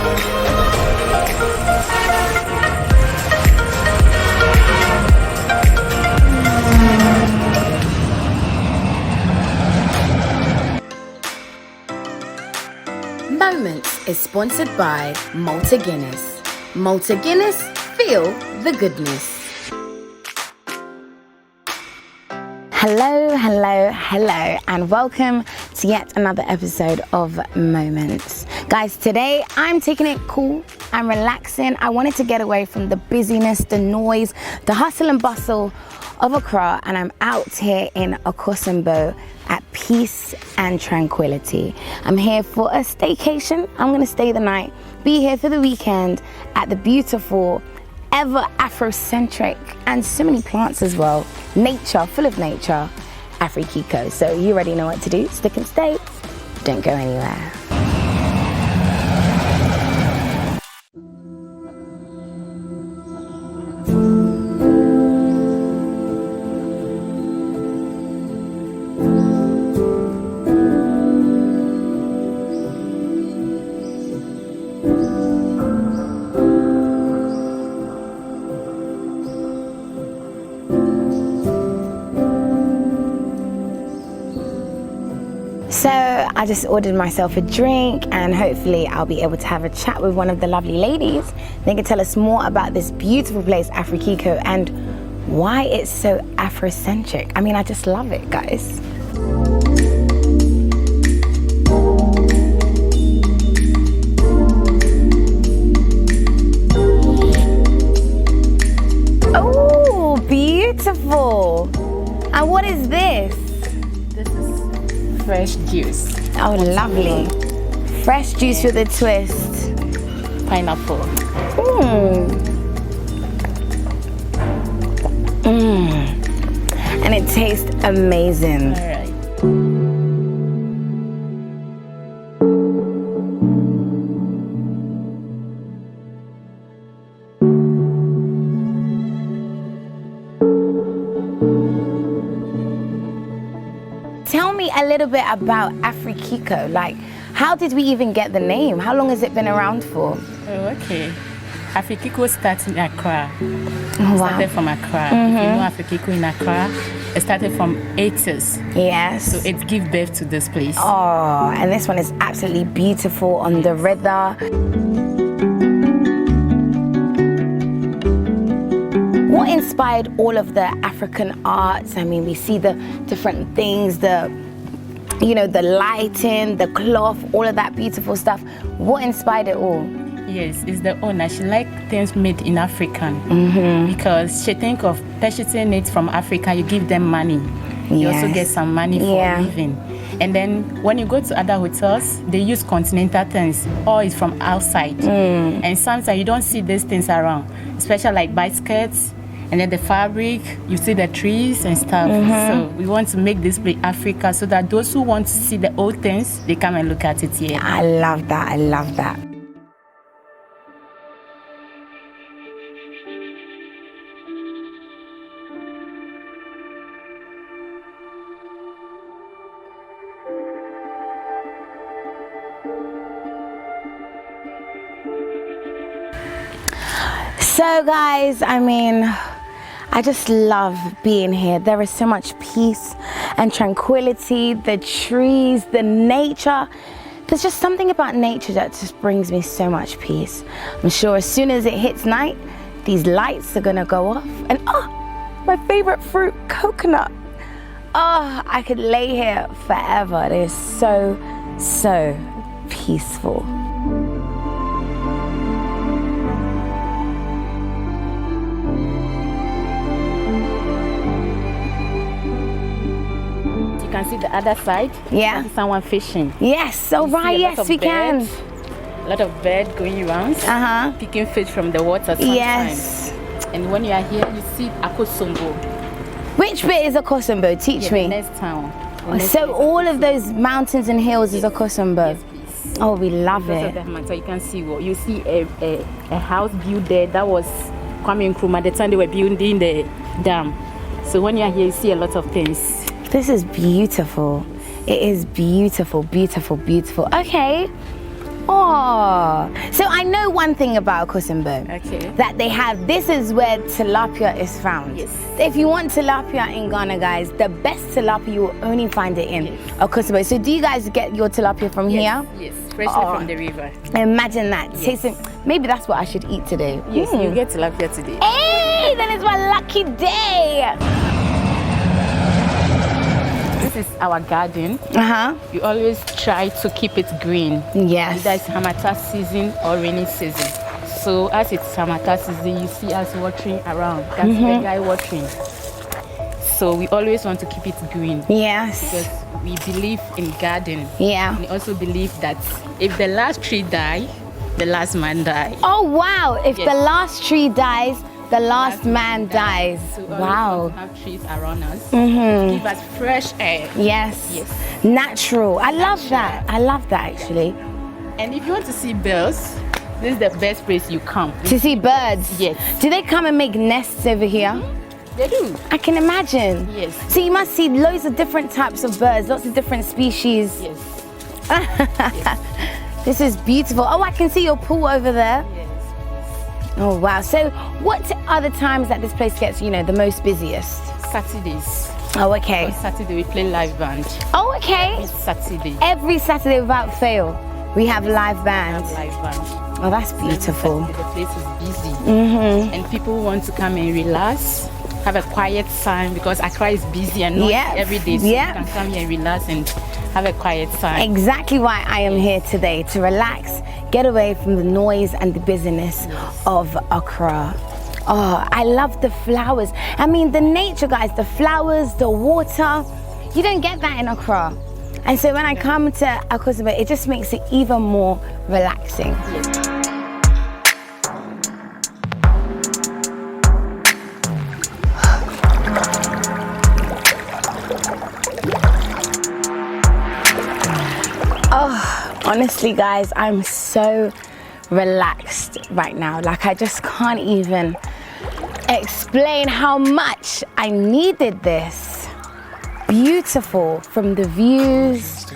Moments is sponsored by Malta Guinness. Malta Guinness, feel the goodness. Hello, and welcome to yet another episode of Moments. Guys, today I'm taking it cool, I'm relaxing. I wanted to get away from the busyness, the noise, the hustle and bustle of Accra, and I'm out here in Akosombo at peace and tranquility. I'm here for a staycation. I'm gonna stay the night, be here for the weekend at the beautiful, ever Afrocentric, and so many plants as well, nature, full of nature, Afrikiko. So you already know what to do. Stick and stay, don't go anywhere. So I just ordered myself a drink, and hopefully I'll be able to have a chat with one of the lovely ladies. They can tell us more about this beautiful place, Afrikiko, and why it's so Afrocentric. I mean, I just love it, guys. Oh, beautiful. And what is this? This is fresh juice. Oh, lovely. Fresh juice with a twist. Pineapple. And it tastes amazing. All right. Tell me a little bit about Afrikiko. Like, how did we even get the name? How long has it been around for? Oh, okay. Afrikiko started in Accra. Oh, wow. Started from Accra. If you know Afrikiko in Accra, it started from 80s. Yes. So it gives birth to this place. Oh, and this one is absolutely beautiful on the river. What inspired all of the African arts? I mean, we see the different things, the lighting, the cloth, all of that beautiful stuff. What inspired it all? Yes, it's the owner. She likes things made in African because she think of purchasing it from Africa, you give them money. You also get some money for living. And then when you go to other hotels, they use continental things, all is from outside. And sometimes you don't see these things around, especially like baskets, and then the fabric, you see the trees and stuff. So we want to make this place Africa so that those who want to see the old things, they come and look at it here. I love that, I love that. So guys, I mean, I just love being here. There is so much peace and tranquility, the trees, the nature. There's just something about nature that just brings me so much peace. I'm sure as soon as it hits night, these lights are gonna go off. And my favorite fruit, coconut. I could lay here forever. It is so, so peaceful. You can see the other side. Yeah. Someone fishing. Yes, all right, yes, we can. A lot of birds going around, picking fish from the water sometimes. Yes. And when you are here, you see Akosombo. Which bit is Akosombo? Teach me. The next town. So all of those mountains and hills is Akosombo? Yes, please. Oh, we love it. So you can see, you see a house built there that was Kwame Nkrumah at the time they were building the dam. So when you are here, you see a lot of things. This is beautiful. It is beautiful, beautiful, beautiful. Okay. Oh, so I I know one thing about Akosombo. Okay. That they have, this is where tilapia is found. Yes. If you want tilapia in Ghana, guys, the best tilapia you will only find it in Akosombo. So do you guys get your tilapia from here? Yes, freshly from the river. Imagine that. Tasting, maybe that's what I should eat today. Yes, you get tilapia today. Hey, then it's my lucky day. This is our garden. We always try to keep it green. Yes. Either it's harmattan season or rainy season. So as it's harmattan season, you see us watering around. That's the guy watering. So we always want to keep it green. Yes. Because we believe in garden. Yeah. We also believe that if the last tree die, the last man die. Oh wow! If the last tree dies, the last man dies. So wow. We have trees around us. Give us fresh air. Yes. Natural. I love that. I love that actually. And if you want to see birds, this is the best place you come. To see birds? Yes. Do they come and make nests over here? They do. I can imagine. Yes. So you must see loads of different types of birds, lots of different species. Yes. This is beautiful. Oh, I can see your pool over there. Yes. Oh wow. So what are the times that this place gets, the most busiest? Saturdays. Oh, okay. On Saturday we play live band. Oh, okay. Every Saturday. Every Saturday without fail, we have live band. Live band. Oh, that's beautiful. The place is busy. And people want to come and relax, have a quiet time because Accra is busy and not every day. So you can come here and relax and have a quiet time. Exactly why I am here today, to relax, get away from the noise and the busyness of Accra. Oh, I love the flowers. I mean, the nature, guys, the flowers, the water. You don't get that in Accra. And so when I come to Akosombo, it just makes it even more relaxing. Honestly, guys, I'm so relaxed right now. Like, I just can't even explain how much I needed this. Beautiful, from the views to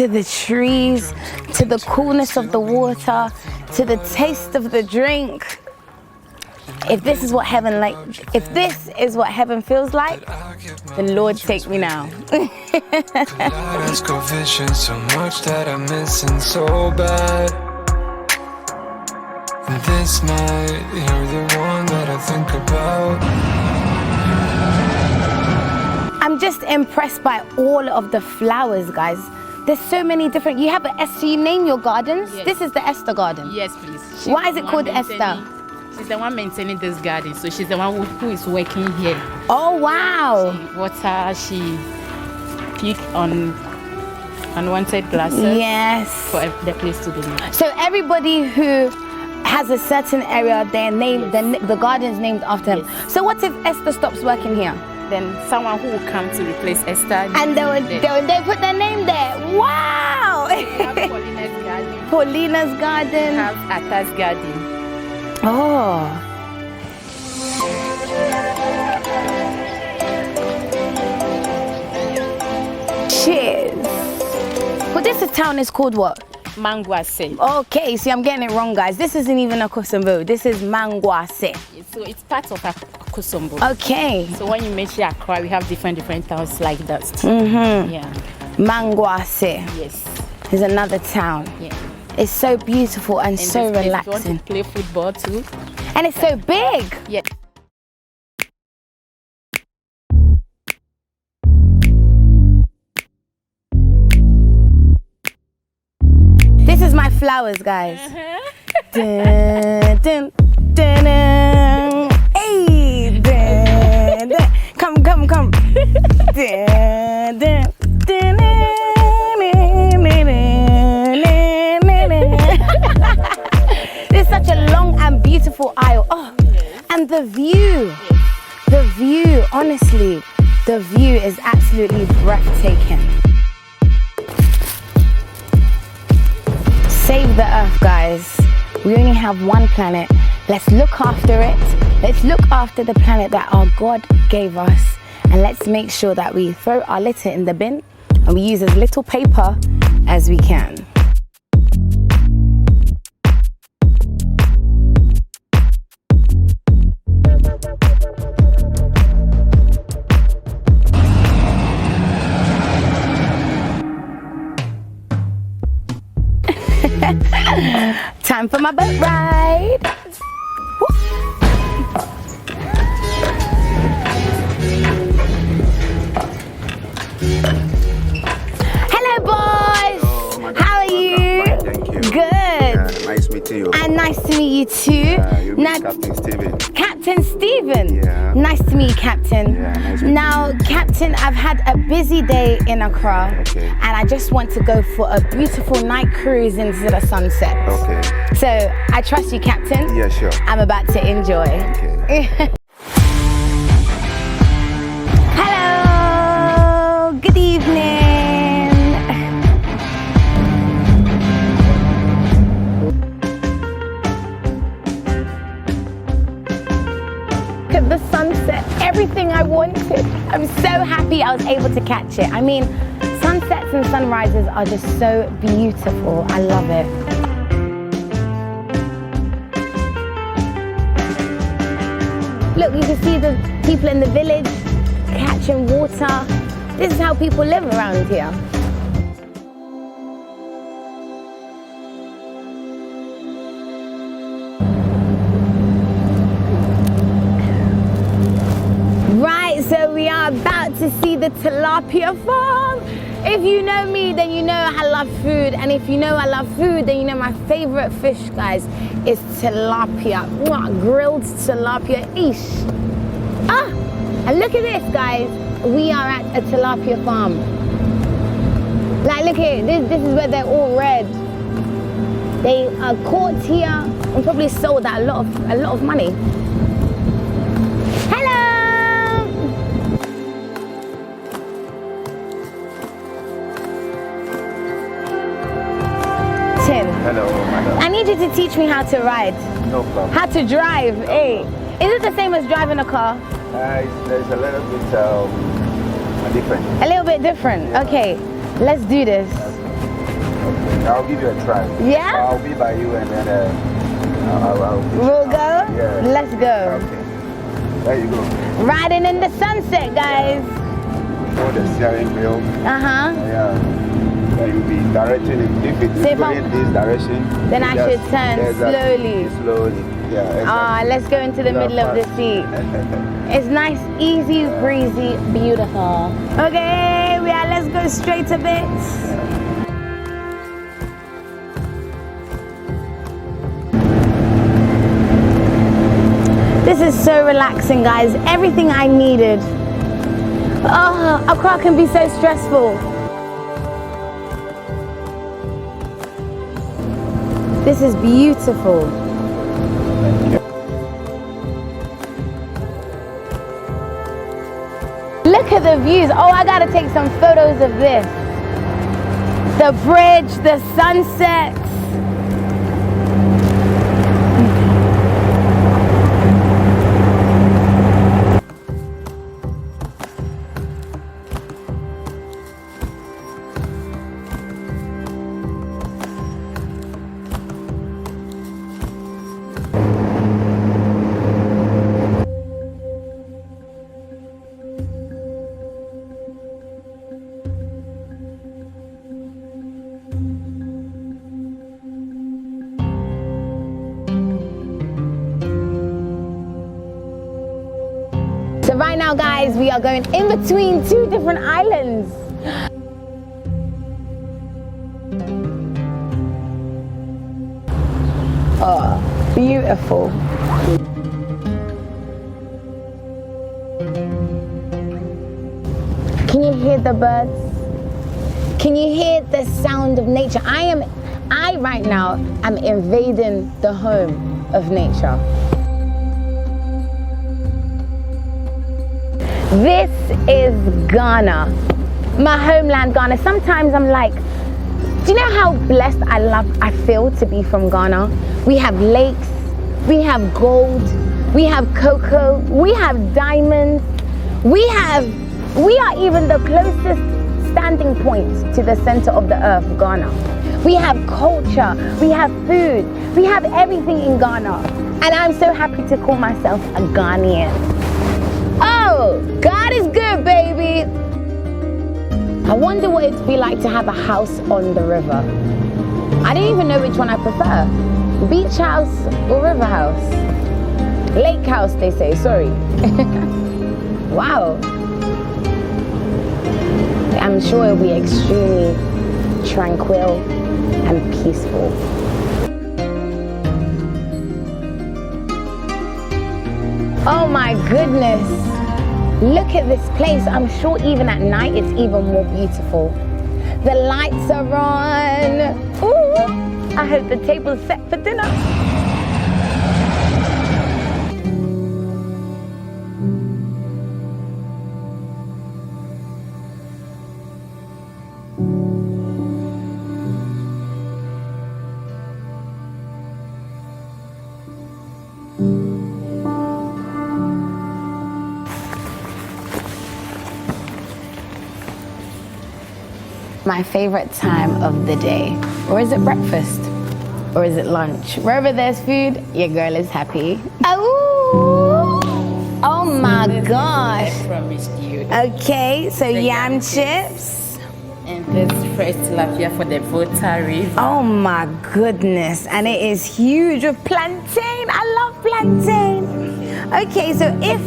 the trees, to the coolness of the water, to the taste of the drink. If this is what heaven feels like, then Lord, take me now. Vision so much that I'm missing so bad. And this night, you're the one that I think about. I'm just impressed by all of the flowers, guys. There's so many different. You have an Esther. You name your gardens. Yes. This is the Esther garden. Yes, please. Why is it called Esther? She's the one maintaining this garden, so she's the one who is working here. Oh wow! She water, she pick on unwanted grasses. Yes. For the place to be made. So everybody who has a certain area, they name the garden's named after him. So what if Esther stops working here? Then someone who will come to replace Esther. And they put their name there. Wow! We have Paulina's garden. Paulina's garden. We have Atta's garden. Oh. Cheers. Well, this town is called what? Mangwase. Okay, see, I'm getting it wrong, guys. This isn't even Akosombo. This is Mangwase. So it's part of Akosombo. Okay. So when you mention Accra, we have different towns like that. Yeah. Mangwase. Yes. Is another town. Yeah. It's so beautiful and so relaxing. If you want to play football too. And it's so big. Yeah. This is my flowers, guys. Dun, dun, dun, dun. Hey, dun, dun. Come. Dun, dun, dun, dun, dun. It's such a long and beautiful aisle. Oh, and the view, honestly, the view is absolutely breathtaking. Save the earth, guys. We only have one planet. Let's look after it. Let's look after the planet that our God gave us. And let's make sure that we throw our litter in the bin and we use as little paper as we can. Time for my boat ride. Hello, boys. Hello, how are you? Fine, thank you. Good. Nice meeting you. And nice to meet you too. You're Captain Stephen. Captain Stephen. Yeah. Nice to meet you, Captain. Yeah, nice to meet Now, Captain, I've had a busy day in Accra, Okay. and I just want to go for a beautiful night cruise into the sunset. Okay. So I trust you, Captain. Yeah, sure. I'm about to enjoy. Okay. Hello. Good evening. Look at the sunset, everything I wanted. I'm so happy I was able to catch it. I mean, sunsets and sunrises are just so beautiful. I love it. Look, you can see the people in the village catching water. This is how people live around here. Right, so we are about to see the tilapia farm. If you know me, then you know I love food. And if you know I love food, then you know my favorite fish, guys, is tilapia. Mwah, grilled tilapia. Eesh. Ah, and look at this, guys. We are at a tilapia farm. Like, look here. This is where they're all red. They are caught here and probably sold at a lot of money. Hello. Tim. Hello, madam. I need you to teach me how to ride. No problem. How to drive, hey. Is it the same as driving a car? There's a little bit different. A little bit different. Yeah. Okay, let's do this. Okay. I'll give you a try. Yeah? I'll be by you and then I'll We'll go? Yeah. Let's go. Okay. There you go. Riding in the sunset, guys. Hold the steering wheel. Uh-huh. Yeah. Then you'll be directing it. If it is So if going I'm- in this direction, Then you I just- should turn slowly. Slowly. Yeah. Exactly. Ah, let's go into the middle of the sea. It's nice, easy, breezy, beautiful. Okay, let's go straight a bit. This is so relaxing, guys. Everything I needed. Oh, Accra can be so stressful. This is beautiful. Look at the views. Oh, I gotta take some photos of this. The bridge, the sunsets. So right now, guys, we are going in between two different islands. Oh, beautiful. Can you hear the birds? Can you hear the sound of nature? I right now am invading the home of nature. This is Ghana, my homeland Ghana. Sometimes I'm like, do you know how blessed I feel to be from Ghana? We have lakes, we have gold, we have cocoa, we have diamonds, we are even the closest standing point to the center of the earth, Ghana. We have culture, we have food, we have everything in Ghana. And I'm so happy to call myself a Ghanaian. Oh, God is good, baby. I wonder what it'd be like to have a house on the river. I didn't even know which one I prefer. Beach house or river house? Lake house, they say, sorry. Wow. I'm sure it'll be extremely tranquil and peaceful. Oh my goodness. Look at this place. I'm sure even at night it's even more beautiful. The lights are on. Ooh, I hope the table's set for dinner. My favorite time of the day. Or is it breakfast? Or is it lunch? Wherever there's food, your girl is happy. Oh my gosh. I promised you. Okay, so The yam yam chips. And this fresh tilapia for the Volta River. Oh my goodness. And it is huge with plantain. I love plantain. Okay, so if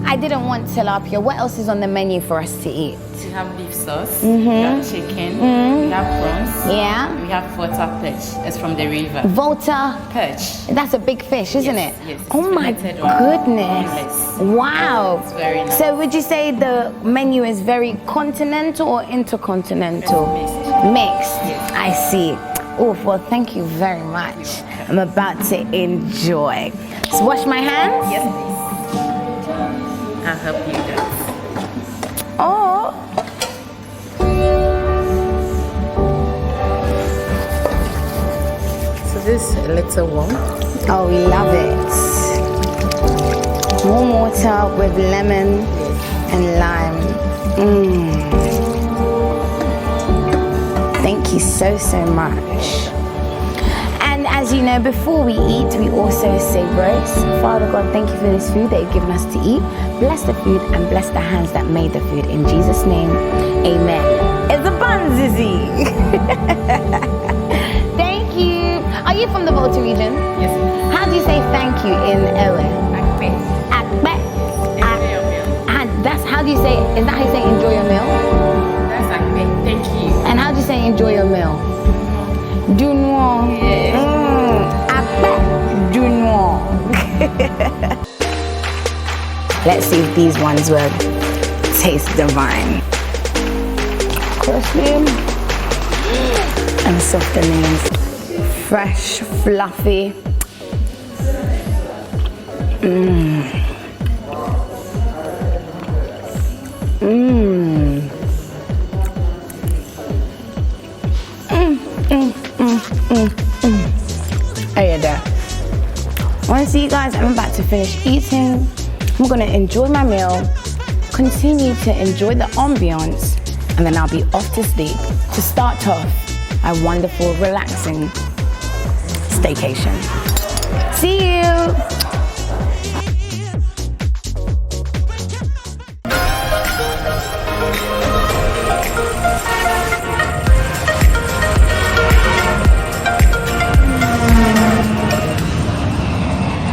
I didn't want tilapia, what else is on the menu for us to eat? We have beef sauce, we have chicken, we have prawns, Yeah. we have Volta perch. It's from the river. Volta. Perch. That's a big fish, isn't Yes, it? yes, Oh my filleted one. goodness. Boneless. Wow. It's very nice. So would you say the menu is very continental or intercontinental? It's Mixed. Yes. I see. Oh, well, thank you very much. I'm about to enjoy. So wash my hands? Yes, please. I'll help you guys. Oh. So this is a little warm. Oh, we love it. Warm water with lemon and lime. Thank you so much. And as you know, before we eat, we also say grace. Father God, thank you for this food that you've given us to eat. Bless the food and bless the hands that made the food. In Jesus' name, amen. It's a bun, Zizzy. Thank you. Are you from the Volta region? Yes. How do you say thank you in Ewe? Akbe. Akbe. Enjoy your meal. And that's how do you say, is that how you say enjoy your meal? That's Akbe. Thank you. And how do you say enjoy your meal? Dunwo. Yes. Akbe. Dunwo. Let's see if these ones will taste divine. Crispy and softening. Fresh, fluffy. Oh yeah, there. Honestly, you guys, I'm about to finish eating. I'm gonna enjoy my meal, continue to enjoy the ambiance, and then I'll be off to sleep to start off a wonderful, relaxing staycation. See you.